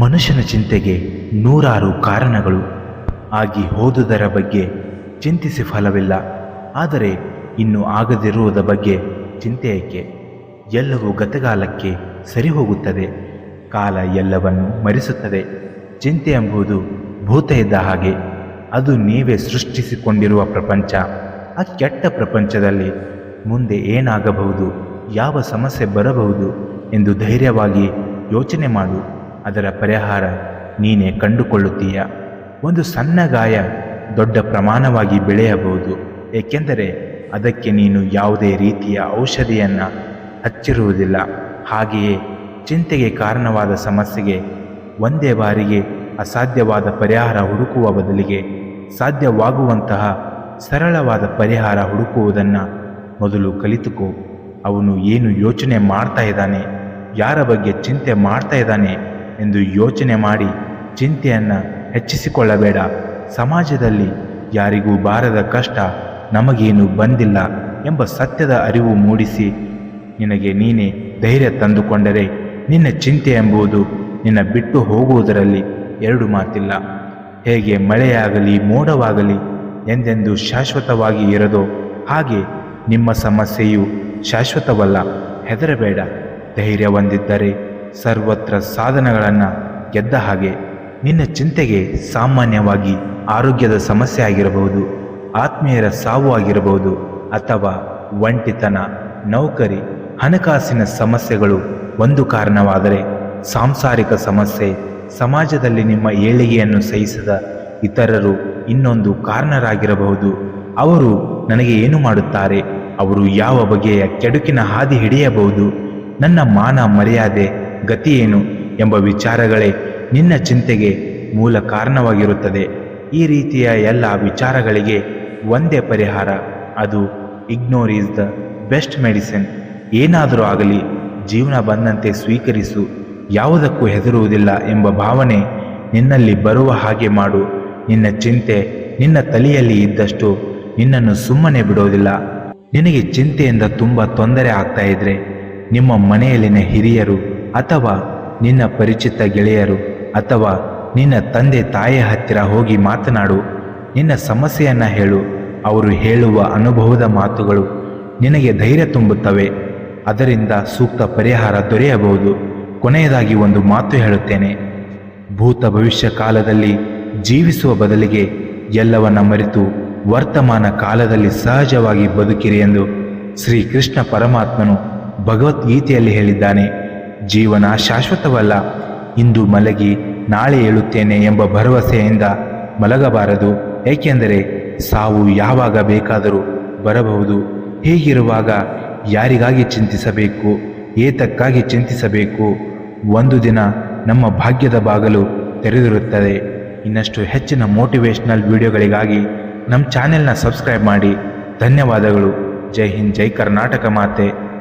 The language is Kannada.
ಮನುಷ್ಯನ ಚಿಂತೆಗೆ ನೂರಾರು ಕಾರಣಗಳು. ಆಗಿ ಹೋದುದರ ಬಗ್ಗೆ ಚಿಂತಿಸಿ ಫಲವಿಲ್ಲ. ಆದರೆ ಇನ್ನು ಆಗದಿರುವುದ ಬಗ್ಗೆ ಚಿಂತೆ ಏಕೆ? ಎಲ್ಲವೂ ಗತಕಾಲಕ್ಕೆ ಸರಿ ಹೋಗುತ್ತದೆ. ಕಾಲ ಎಲ್ಲವನ್ನು ಮರೆಸುತ್ತದೆ. ಚಿಂತೆ ಎಂಬುದು ಭೂತ ಇದ್ದ ಹಾಗೆ. ಅದು ನೀವೇ ಸೃಷ್ಟಿಸಿಕೊಂಡಿರುವ ಪ್ರಪಂಚ. ಆ ಕೆಟ್ಟ ಪ್ರಪಂಚದಲ್ಲಿ ಮುಂದೆ ಏನಾಗಬಹುದು, ಯಾವ ಸಮಸ್ಯೆ ಬರಬಹುದು ಎಂದು ಧೈರ್ಯವಾಗಿ ಯೋಚನೆ ಮಾಡು. ಅದರ ಪರಿಹಾರ ನೀನೇ ಕಂಡುಕೊಳ್ಳುತ್ತೀಯ. ಒಂದು ಸಣ್ಣ ಗಾಯ ದೊಡ್ಡ ಪ್ರಮಾಣವಾಗಿ ಬೆಳೆಯಬಹುದು, ಏಕೆಂದರೆ ಅದಕ್ಕೆ ನೀನು ಯಾವುದೇ ರೀತಿಯ ಔಷಧಿಯನ್ನು ಹಚ್ಚಿರುವುದಿಲ್ಲ. ಹಾಗೆಯೇ ಚಿಂತೆಗೆ ಕಾರಣವಾದ ಸಮಸ್ಯೆಗೆ ಒಂದೇ ಬಾರಿಗೆ ಅಸಾಧ್ಯವಾದ ಪರಿಹಾರ ಹುಡುಕುವ ಬದಲಿಗೆ ಸಾಧ್ಯವಾಗುವಂತಹ ಸರಳವಾದ ಪರಿಹಾರ ಹುಡುಕುವುದನ್ನು ಮೊದಲು ಕಲಿತುಕೋ. ಅವನು ಏನು ಯೋಚನೆ ಮಾಡ್ತಾ ಇದ್ದಾನೆ, ಯಾರ ಬಗ್ಗೆ ಚಿಂತೆ ಮಾಡ್ತಾ ಇದ್ದಾನೆ ಎಂದು ಯೋಚನೆ ಮಾಡಿ ಚಿಂತೆಯನ್ನು ಹೆಚ್ಚಿಸಿಕೊಳ್ಳಬೇಡ. ಸಮಾಜದಲ್ಲಿ ಯಾರಿಗೂ ಬಾರದ ಕಷ್ಟ ನಮಗೇನು ಬಂದಿಲ್ಲ ಎಂಬ ಸತ್ಯದ ಅರಿವು ಮೂಡಿಸಿ ನಿನಗೆ ನೀನೇ ಧೈರ್ಯ ತಂದುಕೊಂಡರೆ ನಿನ್ನ ಚಿಂತೆ ಎಂಬುದು ನಿನ್ನ ಬಿಟ್ಟು ಹೋಗುವುದರಲ್ಲಿ ಎರಡು ಮಾತಿಲ್ಲ. ಹೇಗೆ ಮಳೆಯಾಗಲಿ ಮೋಡವಾಗಲಿ ಎಂದೆಂದು ಶಾಶ್ವತವಾಗಿ ಇರದೋ ಹಾಗೆ ನಿಮ್ಮ ಸಮಸ್ಯೆಯು ಶಾಶ್ವತವಲ್ಲ. ಹೆದರಬೇಡ. ಧೈರ್ಯ ಹೊಂದಿದ್ದರೆ ಸರ್ವತ್ರ ಸಾಧನಗಳನ್ನು ಗೆದ್ದ ಹಾಗೆ. ನಿನ್ನ ಚಿಂತೆಗೆ ಸಾಮಾನ್ಯವಾಗಿ ಆರೋಗ್ಯದ ಸಮಸ್ಯೆ ಆಗಿರಬಹುದು, ಆತ್ಮೀಯರ ಸಾವು ಆಗಿರಬಹುದು, ಅಥವಾ ಒಂಟಿತನ, ನೌಕರಿ, ಹಣಕಾಸಿನ ಸಮಸ್ಯೆಗಳು ಒಂದು ಕಾರಣವಾದರೆ, ಸಾಂಸಾರಿಕ ಸಮಸ್ಯೆ, ಸಮಾಜದಲ್ಲಿ ನಿಮ್ಮ ಏಳಿಗೆಯನ್ನು ಸಹಿಸದ ಇತರರು ಇನ್ನೊಂದು ಕಾರಣರಾಗಿರಬಹುದು. ಅವರು ನನಗೆ ಏನು ಮಾಡುತ್ತಾರೆ, ಅವರು ಯಾವ ಬಗೆಯ ಕೆಡುಕಿನ ಹಾದಿ ಹಿಡಿಯಬಹುದು, ನನ್ನ ಮಾನ ಮರ್ಯಾದೆ ಗತಿ ಏನು ಎಂಬ ವಿಚಾರಗಳೇ ನಿನ್ನ ಚಿಂತೆಗೆ ಮೂಲ ಕಾರಣವಾಗಿರುತ್ತದೆ. ಈ ರೀತಿಯ ಎಲ್ಲ ವಿಚಾರಗಳಿಗೆ ಒಂದೇ ಪರಿಹಾರ, ಅದು ignore is the best medicine. ಏನಾದರೂ ಆಗಲಿ ಜೀವನ ಬಂದಂತೆ ಸ್ವೀಕರಿಸು. ಯಾವುದಕ್ಕೂ ಹೆದರುವುದಿಲ್ಲ ಎಂಬ ಭಾವನೆ ನಿನ್ನಲ್ಲಿ ಬರುವ ಹಾಗೆ ಮಾಡು. ನಿನ್ನ ಚಿಂತೆ ನಿನ್ನ ತಲೆಯಲ್ಲಿ ಇದ್ದಷ್ಟು ನಿನ್ನನ್ನು ಸುಮ್ಮನೆ ಬಿಡೋದಿಲ್ಲ. ನಿನಗೆ ಚಿಂತೆಯಿಂದ ತುಂಬ ತೊಂದರೆ ಆಗ್ತಾ ಇದ್ರೆ ನಿಮ್ಮ ಮನೆಯಲ್ಲಿನ ಹಿರಿಯರು ಅಥವಾ ನಿನ್ನ ಪರಿಚಿತ ಗೆಳೆಯರು ಅಥವಾ ನಿನ್ನ ತಂದೆ ತಾಯಿಯ ಹತ್ತಿರ ಹೋಗಿ ಮಾತನಾಡು. ನಿನ್ನ ಸಮಸ್ಯೆಯನ್ನು ಹೇಳು. ಅವರು ಹೇಳುವ ಅನುಭವದ ಮಾತುಗಳು ನಿನಗೆ ಧೈರ್ಯ ತುಂಬುತ್ತವೆ. ಅದರಿಂದ ಸೂಕ್ತ ಪರಿಹಾರ ದೊರೆಯಬಹುದು. ಕೊನೆಯದಾಗಿ ಒಂದು ಮಾತು ಹೇಳುತ್ತೇನೆ. ಭೂತ ಭವಿಷ್ಯ ಕಾಲದಲ್ಲಿ ಜೀವಿಸುವ ಬದಲಿಗೆ ಎಲ್ಲವನ್ನ ಮರೆತು ವರ್ತಮಾನ ಕಾಲದಲ್ಲಿ ಸಹಜವಾಗಿ ಬದುಕಿರಿ ಎಂದು ಶ್ರೀಕೃಷ್ಣ ಪರಮಾತ್ಮನು ಭಗವದ್ಗೀತೆಯಲ್ಲಿ ಹೇಳಿದ್ದಾನೆ. ಜೀವನ ಶಾಶ್ವತವಲ್ಲ. ಇಂದು ಮಲಗಿ ನಾಳೆ ಏಳುತ್ತೇನೆ ಎಂಬ ಭರವಸೆಯಿಂದ ಮಲಗಬಾರದು. ಏಕೆಂದರೆ ಸಾವು ಯಾವಾಗ ಬೇಕಾದರೂ ಬರಬಹುದು. ಹೀಗಿರುವಾಗ ಯಾರಿಗಾಗಿ ಚಿಂತಿಸಬೇಕು, ಏತಕ್ಕಾಗಿ ಚಿಂತಿಸಬೇಕು? ಒಂದು ದಿನ ನಮ್ಮ ಭಾಗ್ಯದ ಬಾಗಲು ತೆರೆದಿರುತ್ತದೆ. ಇನ್ನಷ್ಟು ಹೆಚ್ಚಿನ ಮೋಟಿವೇಶ್ನಲ್ ವಿಡಿಯೋಗಳಿಗಾಗಿ ನಮ್ಮ ಚಾನೆಲ್ನ ಸಬ್ಸ್ಕ್ರೈಬ್ ಮಾಡಿ. ಧನ್ಯವಾದಗಳು. ಜೈ ಹಿಂದ್, ಜೈ ಕರ್ನಾಟಕ ಮಾತೆ.